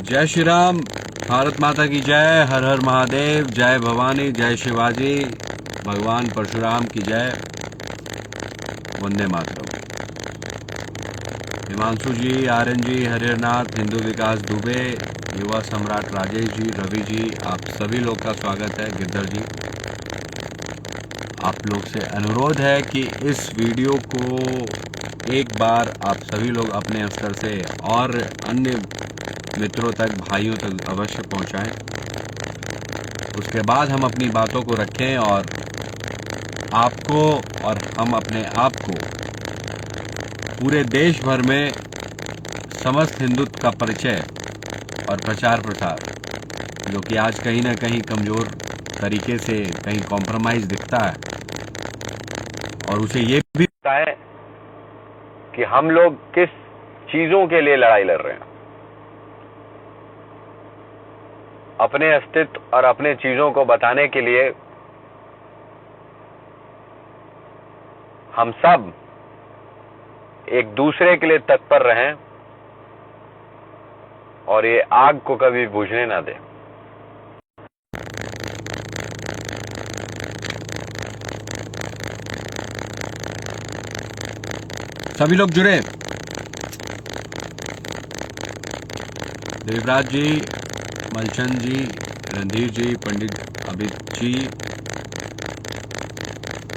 जय श्री राम, भारत माता की जय, हर हर महादेव, जय भवानी, जय शिवाजी, भगवान परशुराम की जय, वंदे मातरम। हिमांशु जी, आर्यन जी, हरिहरनाथ, हिंदू विकास दुबे, युवा सम्राट राजेश जी, रवि जी, आप सभी लोग का स्वागत है। गिरधर जी, आप लोग से अनुरोध है कि इस वीडियो को एक बार आप सभी लोग अपने स्तर से और अन्य मित्रों तक, भाइयों तक अवश्य पहुंचाएं। उसके बाद हम अपनी बातों को रखें और आपको और हम अपने आप को पूरे देश भर में समस्त हिंदुत्व का परिचय और प्रचार प्रसार, जो कि आज कहीं ना कहीं कमजोर तरीके से कहीं कॉम्प्रोमाइज दिखता है, और उसे ये भी दिखता है कि हम लोग किस चीजों के लिए लड़ाई लड़ रहे हैं। अपने अस्तित्व और अपने चीजों को बताने के लिए हम सब एक दूसरे के लिए तत्पर रहें और ये आग को कभी बुझने ना दें। सभी लोग जुड़े। देवराज जी, मलचंद जी, रणधीर जी, पंडित अभित जी,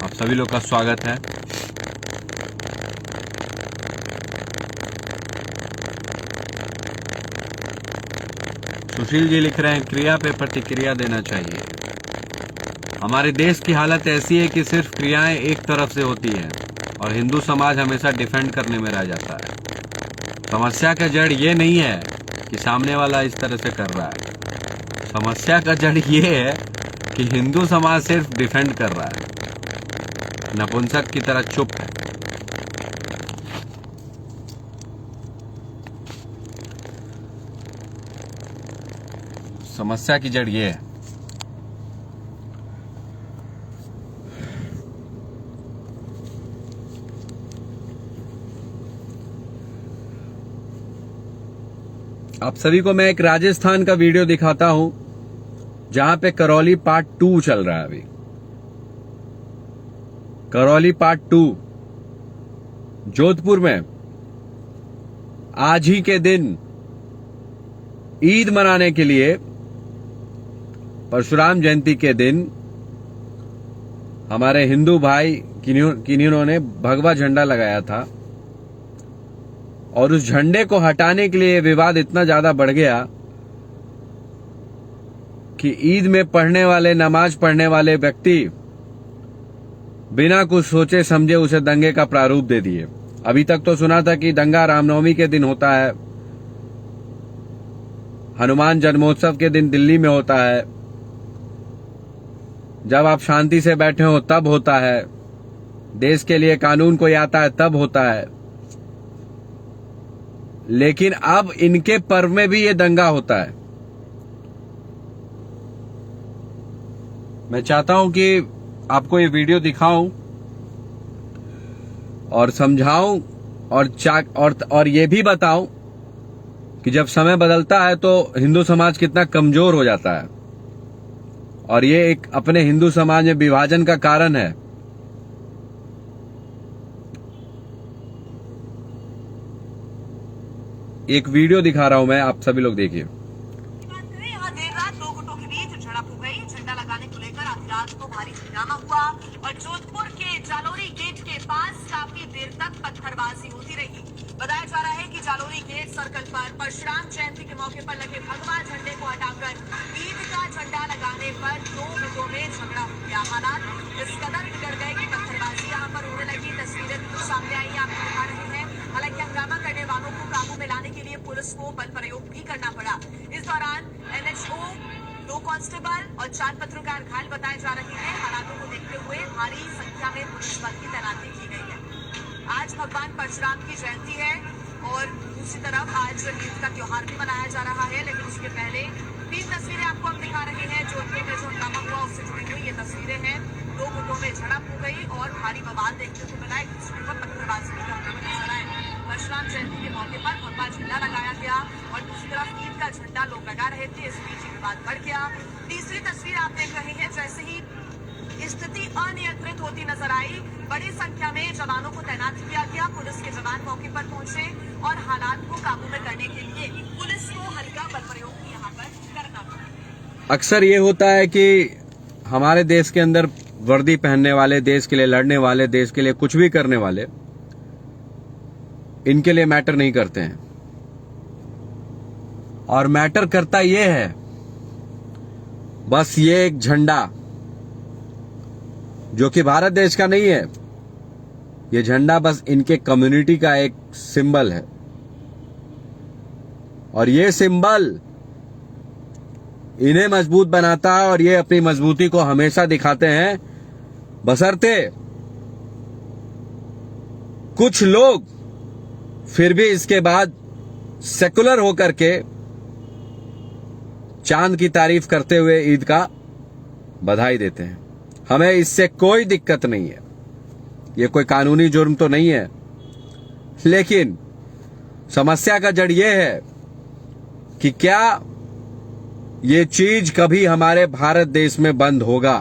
आप सभी लोग का स्वागत है। सुशील जी लिख रहे हैं, क्रिया पे प्रतिक्रिया देना चाहिए। हमारे देश की हालत ऐसी है कि सिर्फ क्रियाएं एक तरफ से होती हैं और हिंदू समाज हमेशा डिफेंड करने में रह जाता है। समस्या का जड़ ये नहीं है कि सामने वाला इस तरह से कर रहा है, समस्या का जड़ ये है कि हिंदू समाज सिर्फ डिफेंड कर रहा है, नपुंसक की तरह चुप है। समस्या की जड़ ये है। आप सभी को मैं एक राजस्थान का वीडियो दिखाता हूं, जहां पे करौली पार्ट 2 चल रहा है अभी। करौली पार्ट 2 जोधपुर में आज ही के दिन ईद मनाने के लिए, परशुराम जयंती के दिन, हमारे हिंदू भाई किन्होंने ने भगवा झंडा लगाया था, और उस झंडे को हटाने के लिए विवाद इतना ज्यादा बढ़ गया कि ईद में नमाज पढ़ने वाले व्यक्ति बिना कुछ सोचे समझे उसे दंगे का प्रारूप दे दिए। अभी तक तो सुना था कि दंगा रामनवमी के दिन होता है, हनुमान जन्मोत्सव के दिन दिल्ली में होता है, जब आप शांति से बैठे हो तब होता है, देश के लिए कानून कोई आता है तब होता है। लेकिन अब इनके पर्व में भी ये दंगा होता है। मैं चाहता हूं कि आपको ये वीडियो दिखाऊं और समझाऊं और ये भी बताऊं कि जब समय बदलता है तो हिंदू समाज कितना कमजोर हो जाता है, और ये एक अपने हिंदू समाज में विभाजन का कारण है। एक वीडियो दिखा रहा हूं मैं, आप सभी लोग देखिए। यहाँ देर रात दो गुटों के बीच झड़प हो गई। झंडा लगाने को लेकर आधी रात को भारी हंगामा हुआ और जोधपुर के जालोरी गेट के पास काफी देर तक पत्थरबाजी होती रही। बताया जा रहा है कि जालोरी गेट सर्कल पर परशुराम जयंती के मौके पर लगे भगवा झंडे को हटाकर ईद का झंडा लगाने पर दो गुटों में झगड़ा हो गया। हालात इस कदर बिगड़ गए कि पत्थरबाजी यहाँ पर होने लगी। तस्वीरें सामने आई, आप दिखा रहे हैं। हालांकि हंगामा करने वालों कांस्टेबल और 4 पत्रकार घायल बताए जा रहे हैं। हालातों को देखते हुए भारी संख्या में पुलिस बल की तैनाती की गई है। आज भगवान परशुराम की जयंती है और दूसरी तरफ आज ईद का त्योहार भी मनाया जा रहा है, लेकिन उसके पहले 3 तस्वीरें आपको हम दिखा रहे हैं। जोधपुर में जो हंगामा हुआ उससे जुड़ी हुई ये तस्वीरें हैं। 2 गुटों में झड़प हो गई और भारी बवाल देखने को मिला। एक दूसरे पर पत्थरबाजी भी करते हुए नजर आए। परशुराम जयंती के मौके पर भगवा झंडा लगाया गया और दूसरी तरफ ईद का झंडा लोग लगा रहे थे। इस बीच विवाद बढ़ गया। तीसरी तस्वीर आप देख रहे हैं, जैसे ही स्थिति अनियंत्रित होती नजर आई, बड़ी संख्या में जवानों को तैनात किया गया। पुलिस के जवान मौके पर पहुंचे और हालात को काबू में करने के लिए पुलिस को हल्का बल प्रयोग भी यहाँ पर करना पड़ा। अक्सर ये होता है कि हमारे देश के अंदर वर्दी पहनने वाले, देश के लिए लड़ने वाले, देश के लिए कुछ भी करने वाले, इनके लिए मैटर नहीं करते हैं। और मैटर करता ये है, बस ये एक झंडा जो कि भारत देश का नहीं है, ये झंडा बस इनके कम्युनिटी का एक सिंबल है। और ये सिंबल इन्हें मजबूत बनाता है और ये अपनी मजबूती को हमेशा दिखाते हैं, बशर्ते कुछ लोग फिर भी इसके बाद सेकुलर होकर के चांद की तारीफ करते हुए ईद का बधाई देते हैं। हमें इससे कोई दिक्कत नहीं है, ये कोई कानूनी जुर्म तो नहीं है, लेकिन समस्या का जड़ ये है कि क्या ये चीज कभी हमारे भारत देश में बंद होगा।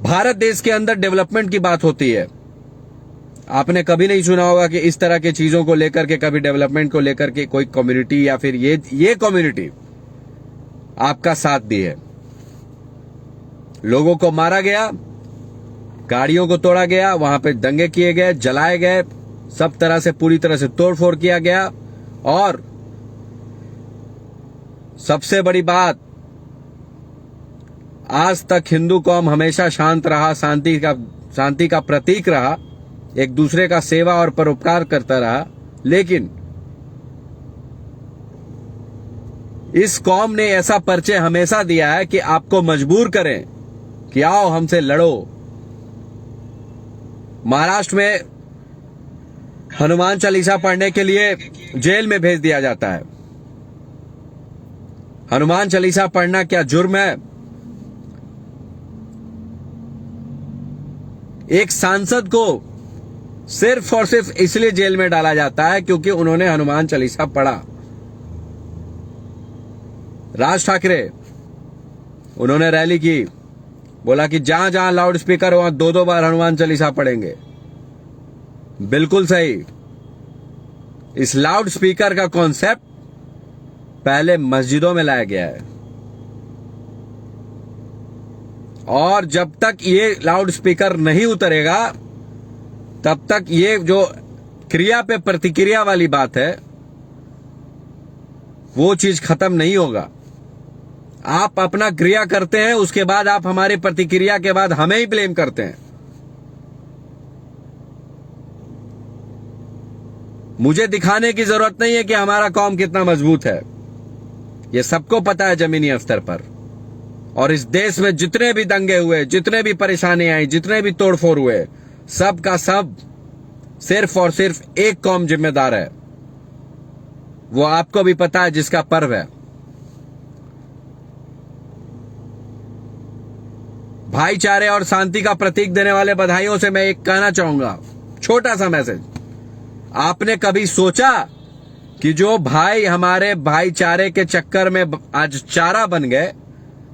भारत देश के अंदर डेवलपमेंट की बात होती है। आपने कभी नहीं सुना होगा कि इस तरह के चीजों को लेकर के, कभी डेवलपमेंट को लेकर के कोई कम्युनिटी या फिर ये कम्युनिटी आपका साथ दी है। लोगों को मारा गया, गाड़ियों को तोड़ा गया, वहां पे दंगे किए गए, जलाए गए, सब तरह से पूरी तरह से तोड़फोड़ किया गया। और सबसे बड़ी बात, आज तक हिंदू कौम हमेशा शांत रहा, शांति का प्रतीक रहा, एक दूसरे का सेवा और परोपकार करता रहा। लेकिन इस कौम ने ऐसा परिचय हमेशा दिया है कि आपको मजबूर करें कि आओ हमसे लड़ो। महाराष्ट्र में हनुमान चालीसा पढ़ने के लिए जेल में भेज दिया जाता है। हनुमान चालीसा पढ़ना क्या जुर्म है? एक सांसद को सिर्फ और सिर्फ इसलिए जेल में डाला जाता है क्योंकि उन्होंने हनुमान चालीसा पढ़ा। राज ठाकरे, उन्होंने रैली की, बोला कि जहां जहां लाउड स्पीकर वहां 2-2 बार हनुमान चालीसा पढ़ेंगे। बिल्कुल सही। इस लाउड स्पीकर का कॉन्सेप्ट पहले मस्जिदों में लाया गया है और जब तक ये लाउड स्पीकर नहीं उतरेगा तब तक ये जो क्रिया पे प्रतिक्रिया वाली बात है वो चीज खत्म नहीं होगा। आप अपना क्रिया करते हैं, उसके बाद आप हमारी प्रतिक्रिया के बाद हमें ही ब्लेम करते हैं। मुझे दिखाने की जरूरत नहीं है कि हमारा कौम कितना मजबूत है, ये सबको पता है जमीनी स्तर पर। और इस देश में जितने भी दंगे हुए, जितने भी परेशानियां आई, जितने भी तोड़फोड़ हुए, सब का सब सिर्फ और सिर्फ एक कौम जिम्मेदार है। वो आपको भी पता है, जिसका पर्व है। भाईचारे और शांति का प्रतीक देने वाले बधाइयों से मैं एक कहना चाहूंगा, छोटा सा मैसेज। आपने कभी सोचा कि जो भाई हमारे भाईचारे के चक्कर में आज चारा बन गए,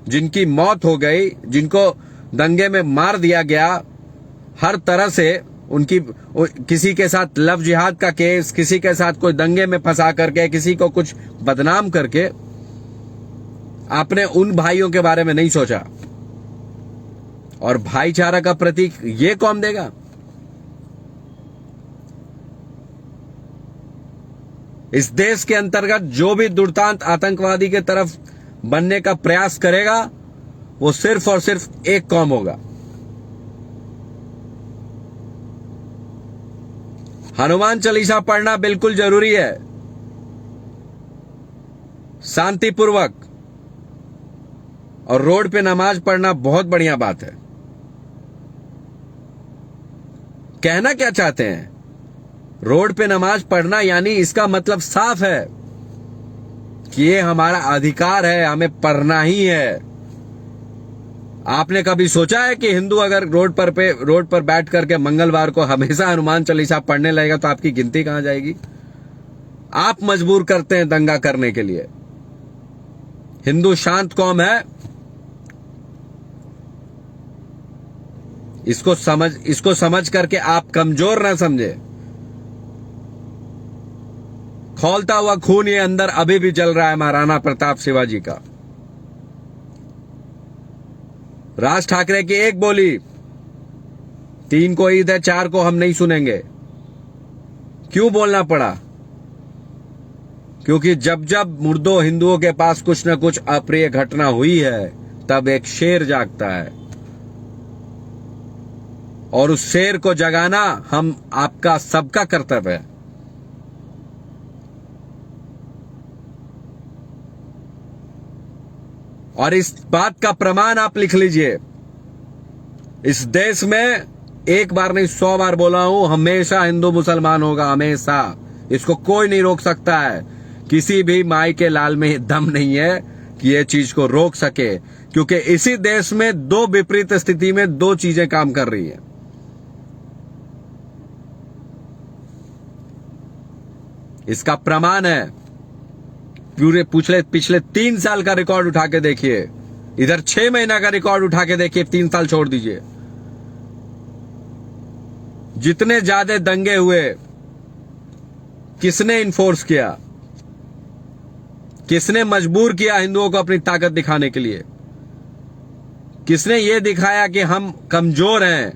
जिनकी मौत हो गई, जिनको दंगे में मार दिया गया, हर तरह से उनकी, किसी के साथ लव जिहाद का केस, किसी के साथ कोई दंगे में फंसा करके, किसी को कुछ बदनाम करके, आपने उन भाइयों के बारे में नहीं सोचा। और भाईचारा का प्रतीक ये कौन देगा? इस देश के अंतर्गत जो भी दुर्दांत आतंकवादी के तरफ बनने का प्रयास करेगा वो सिर्फ और सिर्फ एक कौम होगा। हनुमान चालीसा पढ़ना बिल्कुल जरूरी है, शांतिपूर्वक और रोड पे नमाज पढ़ना बहुत बढ़िया बात है। कहना क्या चाहते हैं? रोड पे नमाज पढ़ना यानी इसका मतलब साफ है कि ये हमारा अधिकार है, हमें पढ़ना ही है। आपने कभी सोचा है कि हिंदू अगर रोड पर बैठ करके मंगलवार को हमेशा हनुमान चालीसा पढ़ने लगेगा तो आपकी गिनती कहां जाएगी? आप मजबूर करते हैं दंगा करने के लिए। हिंदू शांत कौम है, इसको समझ करके आप कमजोर ना समझे। खौलता हुआ खून ये अंदर अभी भी जल रहा है महाराणा प्रताप शिवाजी का। राज ठाकरे की एक बोली, 3 को ईद है, 4 को हम नहीं सुनेंगे। क्यों बोलना पड़ा? क्योंकि जब जब मुर्दों हिंदुओं के पास कुछ न कुछ अप्रिय घटना हुई है तब एक शेर जागता है, और उस शेर को जगाना हम आपका सबका कर्तव्य है। और इस बात का प्रमाण आप लिख लीजिए। इस देश में एक बार नहीं 100 बार बोला हूं, हमेशा हिंदू मुसलमान होगा, हमेशा। इसको कोई नहीं रोक सकता है। किसी भी माई के लाल में दम नहीं है कि यह चीज को रोक सके, क्योंकि इसी देश में 2 विपरीत स्थिति में 2 चीजें काम कर रही है। इसका प्रमाण है, पूरे पिछले 3 साल का रिकॉर्ड उठा के देखिए, इधर 6 महीना का रिकॉर्ड उठा के देखिए, 3 साल छोड़ दीजिए। जितने ज्यादा दंगे हुए, किसने इन्फोर्स किया? किसने मजबूर किया हिंदुओं को अपनी ताकत दिखाने के लिए? किसने ये दिखाया कि हम कमजोर हैं?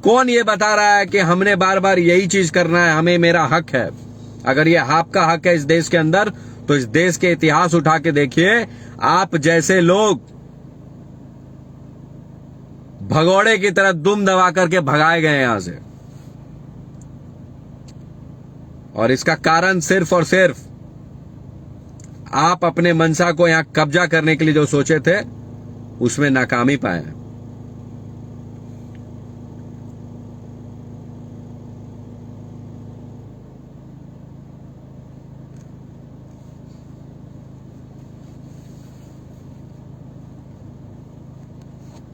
कौन ये बता रहा है कि हमने बार बार यही चीज करना है, हमें मेरा हक है? अगर ये आपका हक है इस देश के अंदर, तो इस देश के इतिहास उठा के देखिए। आप जैसे लोग भगोड़े की तरह दुम दबा करके भगाए गए यहां से, और इसका कारण सिर्फ और सिर्फ आप अपने मनसा को यहां कब्जा करने के लिए जो सोचे थे, उसमें नाकामी पाए हैं।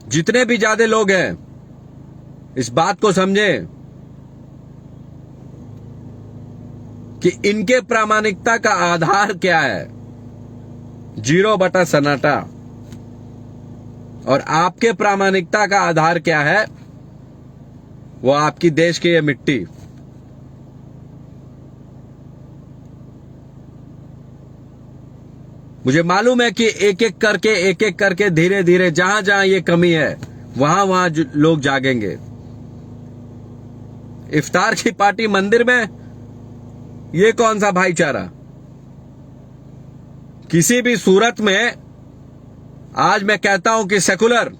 जितने भी ज्यादा लोग हैं, इस बात को समझें कि इनके प्रामाणिकता का आधार क्या है? 0 बटा सन्नाटा। और आपके प्रामाणिकता का आधार क्या है? वो आपकी देश की ये मिट्टी। मुझे मालूम है कि एक एक करके धीरे धीरे जहां जहां ये कमी है, वहां वहां लोग जागेंगे। इफ्तार की पार्टी मंदिर में, ये कौन सा भाईचारा? किसी भी सूरत में आज मैं कहता हूं कि सेकुलर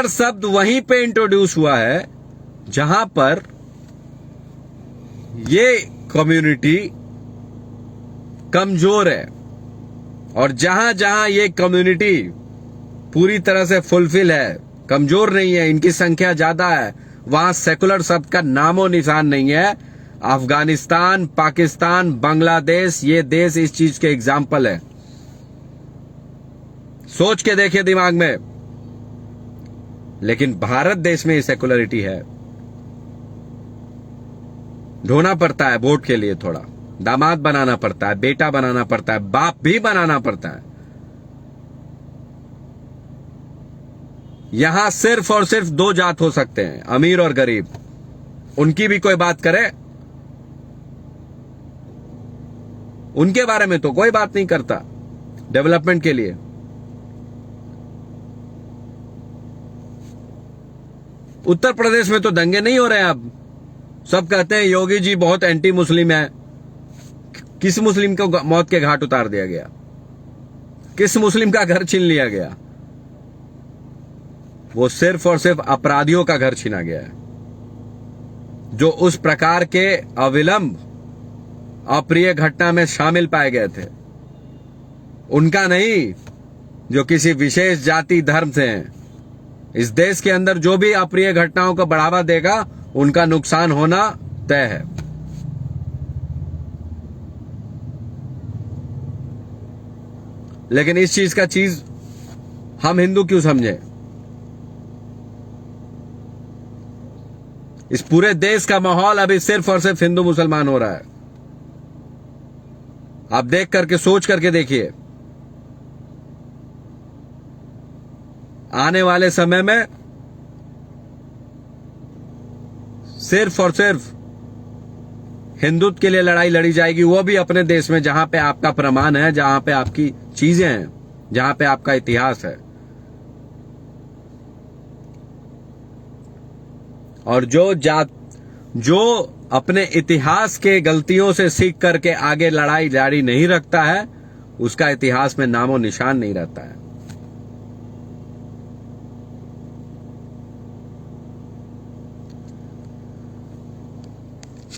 शब्द वहीं पे इंट्रोड्यूस हुआ है जहां पर ये कम्युनिटी कमजोर है, और जहां जहां ये कम्युनिटी पूरी तरह से फुलफिल है, कमजोर नहीं है, इनकी संख्या ज्यादा है, वहां सेकुलर शब्द का नामो निशान नहीं है। अफगानिस्तान, पाकिस्तान, बांग्लादेश, ये देश इस चीज के एग्जाम्पल है। सोच के देखिए दिमाग में। लेकिन भारत देश में ये सेकुलरिटी है। ढोना पड़ता है वोट के लिए, थोड़ा दामाद बनाना पड़ता है, बेटा बनाना पड़ता है, बाप भी बनाना पड़ता है। यहां सिर्फ और सिर्फ 2 जात हो सकते हैं, अमीर और गरीब। उनकी भी कोई बात करे? उनके बारे में तो कोई बात नहीं करता डेवलपमेंट के लिए। उत्तर प्रदेश में तो दंगे नहीं हो रहे हैं अब। सब कहते हैं योगी जी बहुत एंटी मुस्लिम है। किस मुस्लिम को मौत के घाट उतार दिया गया? किस मुस्लिम का घर छीन लिया गया? वो सिर्फ और सिर्फ अपराधियों का घर छीना गया है, जो उस प्रकार के अविलंब अप्रिय घटना में शामिल पाए गए थे, उनका नहीं जो किसी विशेष जाति धर्म से हैं। इस देश के अंदर जो भी अप्रिय घटनाओं को बढ़ावा देगा उनका नुकसान होना तय है। लेकिन इस चीज का चीज हम हिंदू क्यों समझे? इस पूरे देश का माहौल अभी सिर्फ और सिर्फ हिंदू मुसलमान हो रहा है। आप देख करके सोच करके देखिए, आने वाले समय में सिर्फ और सिर्फ हिंदुत्व के लिए लड़ाई लड़ी जाएगी, वो भी अपने देश में जहां पे आपका प्रमाण है, जहां पे आपकी चीजें हैं, जहां पे आपका इतिहास है। और जो अपने इतिहास के गलतियों से सीख करके आगे लड़ाई जारी नहीं रखता है, उसका इतिहास में नामो निशान नहीं रहता है।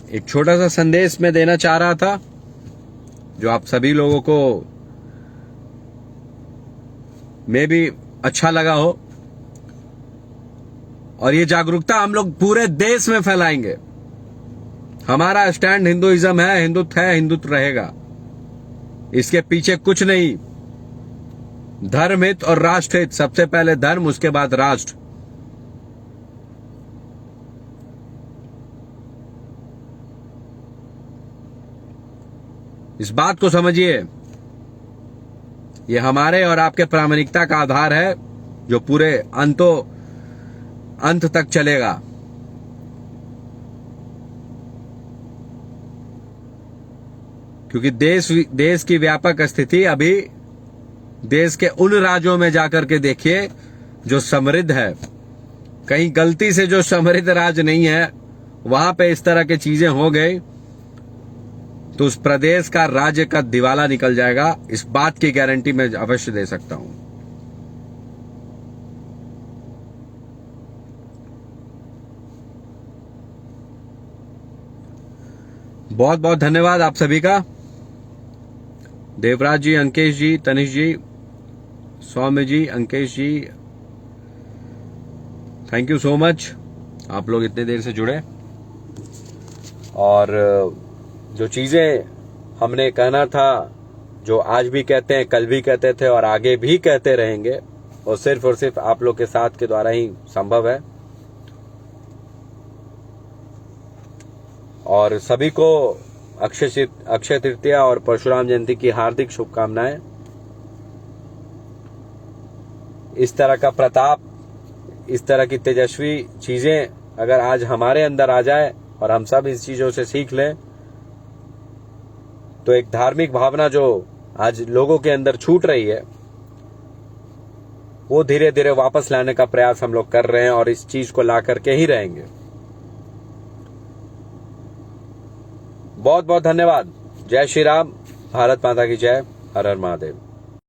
एक छोटा सा संदेश मैं देना चाह रहा था जो आप सभी लोगों को में भी अच्छा लगा हो, और ये जागरूकता हम लोग पूरे देश में फैलाएंगे। हमारा स्टैंड हिंदुइज्म है, हिंदुत्व है, हिंदुत्व रहेगा। इसके पीछे कुछ नहीं, धर्म हित और राष्ट्र हित। सबसे पहले धर्म, उसके बाद राष्ट्र। इस बात को समझिए, ये हमारे और आपके प्रामाणिकता का आधार है जो पूरे अंत तक चलेगा। क्योंकि देश की व्यापक स्थिति अभी देश के उन राज्यों में जाकर के देखिए जो समृद्ध है। कहीं गलती से जो समृद्ध राज्य नहीं है वहां पे इस तरह की चीजें हो गई तो उस प्रदेश का, राज्य का दिवाला निकल जाएगा। इस बात की गारंटी मैं अवश्य दे सकता हूं। बहुत बहुत धन्यवाद आप सभी का। देवराज जी, अंकेश जी, तनिष जी, सौम्य जी, अंकेश जी, थैंक यू सो मच। आप लोग इतने देर से जुड़े, और जो चीजें हमने कहना था, जो आज भी कहते हैं, कल भी कहते थे और आगे भी कहते रहेंगे, और सिर्फ आप लोग के साथ के द्वारा ही संभव है। और सभी को अक्षय तृतीया और परशुराम जयंती की हार्दिक शुभकामनाएं। इस तरह का प्रताप, इस तरह की तेजस्वी चीजें अगर आज हमारे अंदर आ जाए और हम सब इस चीजों से सीख लें, तो एक धार्मिक भावना जो आज लोगों के अंदर छूट रही है, वो धीरे धीरे वापस लाने का प्रयास हम लोग कर रहे हैं, और इस चीज को ला करके ही रहेंगे। बहुत बहुत धन्यवाद। जय श्री राम, भारत माता की जय, हर हर महादेव।